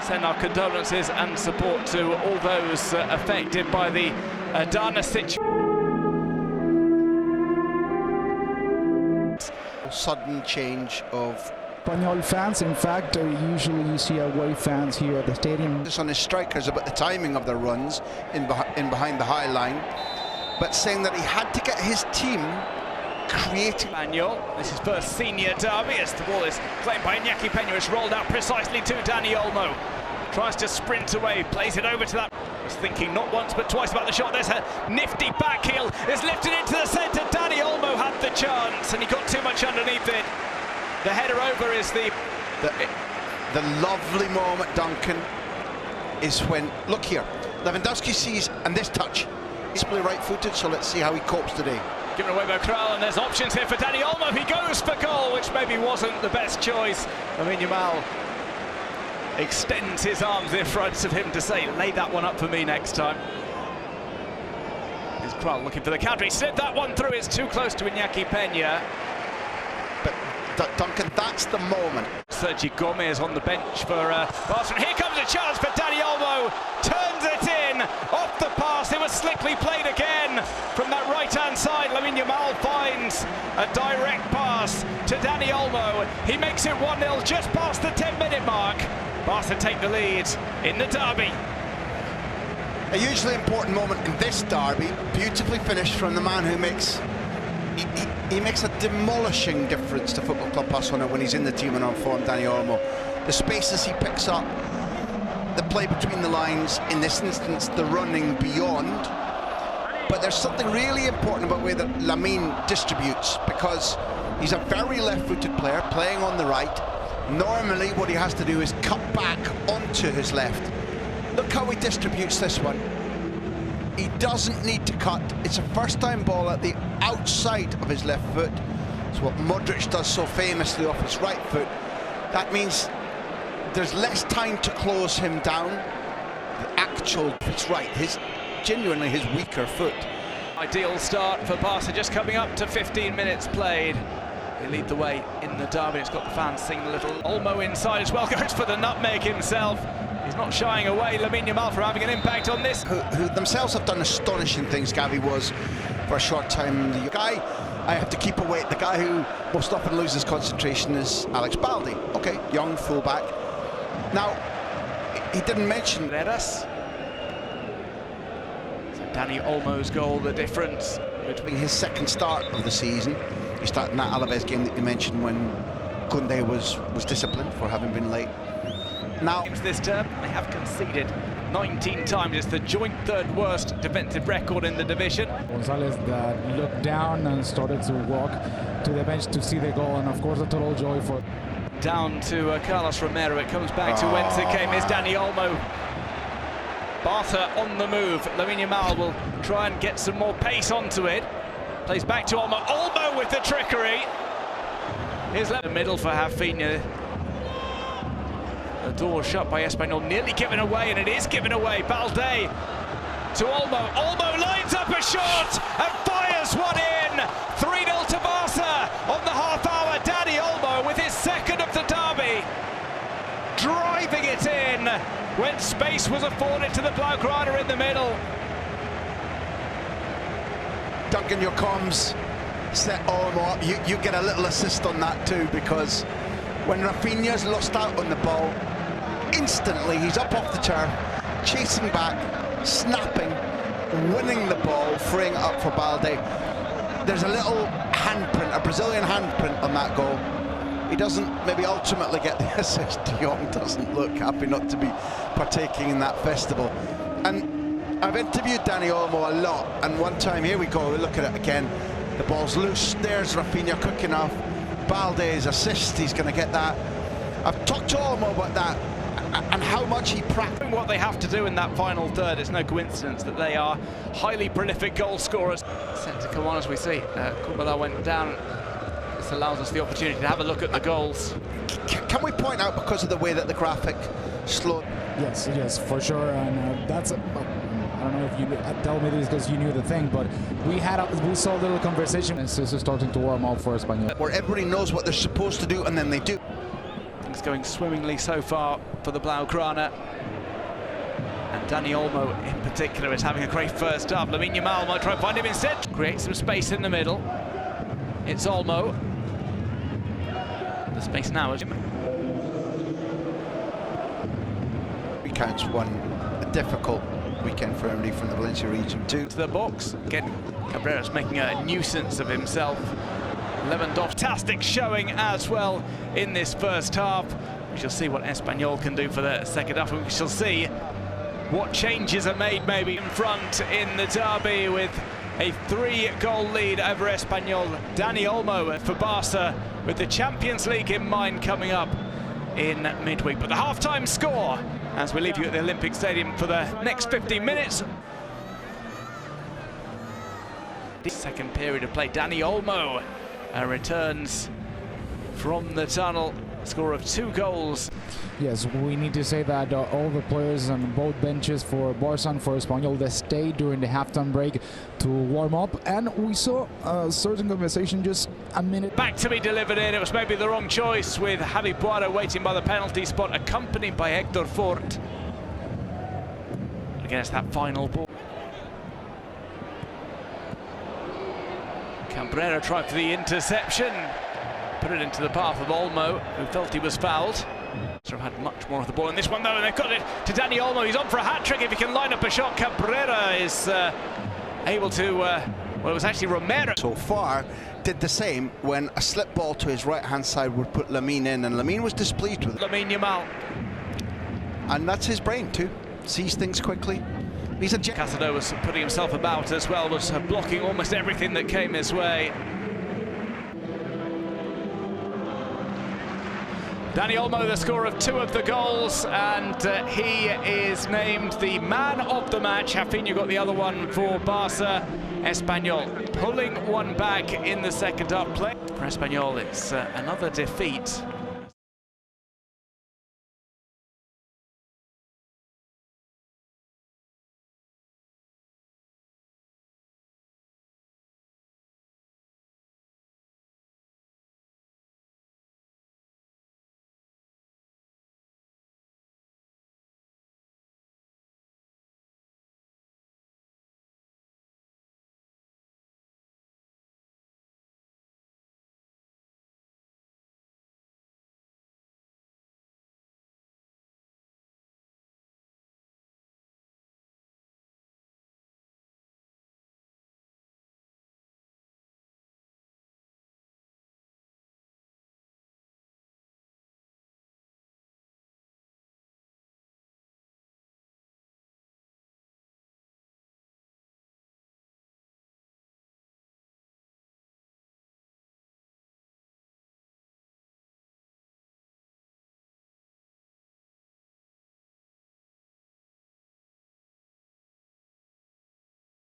Send our condolences and support to all those affected by the Dana situation. Sudden change of Espanyol fans. In fact, usually you see away fans here at the stadium. this on his strikers about the timing of their runs in behind the high line, but saying that he had to get his team creating. Espanyol, this is first senior derby as the ball is claimed by Iñaki Peña. It's rolled out precisely to Dani Olmo. Tries to sprint away, plays it over to that. Was thinking not once but twice about the shot. There's a nifty back heel. It's lifted into the centre. Dani Olmo had the chance and he got too much underneath it. The header over is the lovely moment, Duncan, is when, look here, Lewandowski sees, and this touch. He's probably right-footed, so let's see how he copes today. Given away by Kral, and there's options here for Dani Olmo. He goes for goal, which maybe wasn't the best choice. Yamal extends his arms in front of him to say, lay that one up for me next time. Here's Kral looking for the counter. He slid that one through. It's too close to Iñaki Peña. But Duncan, that's the moment. Sergi Gomez on the bench for Barca. Here comes a chance for Dani Olmo. Turns it in off the pass. It was slickly played again from that right-hand side. Yamal finds a direct pass to Dani Olmo. He makes it 1-0 just past the 10-minute mark. Barca take the lead in the derby. A hugely important moment in this derby. Beautifully finished from the man who makes he makes a demolishing difference to Football Club Barcelona when he's in the team and on form, Dani Olmo. The spaces he picks up, the play between the lines, in this instance the running beyond. But there's something really important about the way that Lamine distributes, because he's a very left-footed player playing on the right. Normally what he has to do is cut back onto his left. Look how he distributes this one. He doesn't need to cut. It's a first-time ball at the outside of his left foot. It's what Modric does so famously off his right foot. That means there's less time to close him down. The actual, it's right, genuinely his weaker foot. Ideal start for Barca, just coming up to 15 minutes played. They lead the way in the derby. It's got the fans singing a little. Olmo inside as well, goes for the nutmeg himself. He's not shying away, Lamine Yamal, for having an impact on this. Who themselves have done astonishing things. Gavi was for a short time. The guy I have to keep away, the guy who most often loses concentration is Alex Balde. Okay, young fullback. Now, he didn't mention Veras. So Dani Olmo's goal, the difference between his second start of the season. He started in that Alaves game that you mentioned when Koundé was disciplined for having been late. Now, this term, they have conceded 19 times. It's the joint third worst defensive record in the division. Gonzalez that looked down and started to walk to the bench to see the goal, and of course a total joy for... Down to Carlos Romero. It comes back to whence it came. Here's Dani Olmo. Barca on the move. Lamine Yamal will try and get some more pace onto it. Plays back to Olmo. Olmo with the trickery. Here's the middle for Rafinha. The door shut by Espanyol, nearly given away, and it is given away. Balde to Olmo. Olmo lines up a shot and fires one in. 3-0 to Barca on the half hour. Dani Olmo with his second of the derby, driving it in when space was afforded to the Blaugrana in the middle. Duncan, your comms set Olmo up. You get a little assist on that too, because when Rafinha's lost out on the ball, instantly he's up off the turf, chasing back, snapping, winning the ball, freeing it up for Balde. There's a little handprint, a Brazilian handprint on that goal. He doesn't maybe ultimately get the assist. De Jong doesn't look happy not to be partaking in that festival. And I've interviewed Dani Olmo a lot, and one time, here we go, we look at it again. The ball's loose, there's Rafinha quick enough. Balde's assist, he's going to get that. I've talked to Olmo about that and how much he practiced. What they have to do in that final third, it's no coincidence that they are highly prolific goal scorers. Set to come on as we see. Kubala went down. This allows us the opportunity to have a look at the goals. Can we point out, because of the way that the graphic slowed? Yes, for sure, and that's... I don't know if you tell me this because you knew the thing, but we saw a little conversation, and this is starting to warm up for Espanyol. Where everybody knows what they're supposed to do, and then they do. Things going swimmingly so far for the Blaugrana. And Dani Olmo in particular is having a great first half. Lamine Yamal might try and find him instead. Create some space in the middle. It's Olmo. The space now is... Recounts one a difficult weekend for Emily from the Valencia region too. To the box. Again, Cabrera's making a nuisance of himself. Lewandowski, fantastic showing as well in this first half. We shall see what Espanyol can do for the second half, and we shall see what changes are made maybe in front in the derby with a 3-goal lead over Espanyol. Dani Olmo for Barca with the Champions League in mind coming up in midweek. But the half-time score as we leave you at the Olympic Stadium for the next 15 minutes. Second period of play, Dani Olmo returns from the tunnel, score of 2 goals. Yes, we need to say that all the players on both benches for Barca and for Espanyol, they stayed during the halftime break to warm up, and we saw a certain conversation just a minute back to be delivered in. It was maybe the wrong choice, with Javi Puado waiting by the penalty spot, accompanied by Hector Fort against that final ball. Cabrera tried for the interception, put it into the path of Olmo, who felt he was fouled. So had much more of the ball in this one though, and they've got it to Dani Olmo. He's on for a hat-trick if he can line up a shot. Cabrera is able to, well, it was actually Romero. So far, did the same when a slip ball to his right-hand side would put Lamine in, and Lamine was displeased with it. Lamine Yamal. And that's his brain too, sees things quickly. He's a Casado was putting himself about as well, was blocking almost everything that came his way. Dani Olmo, the scorer of 2 of the goals, and he is named the man of the match. Rafinha got the other one for Barca. Espanyol pulling one back in the second half play. For Espanyol, it's another defeat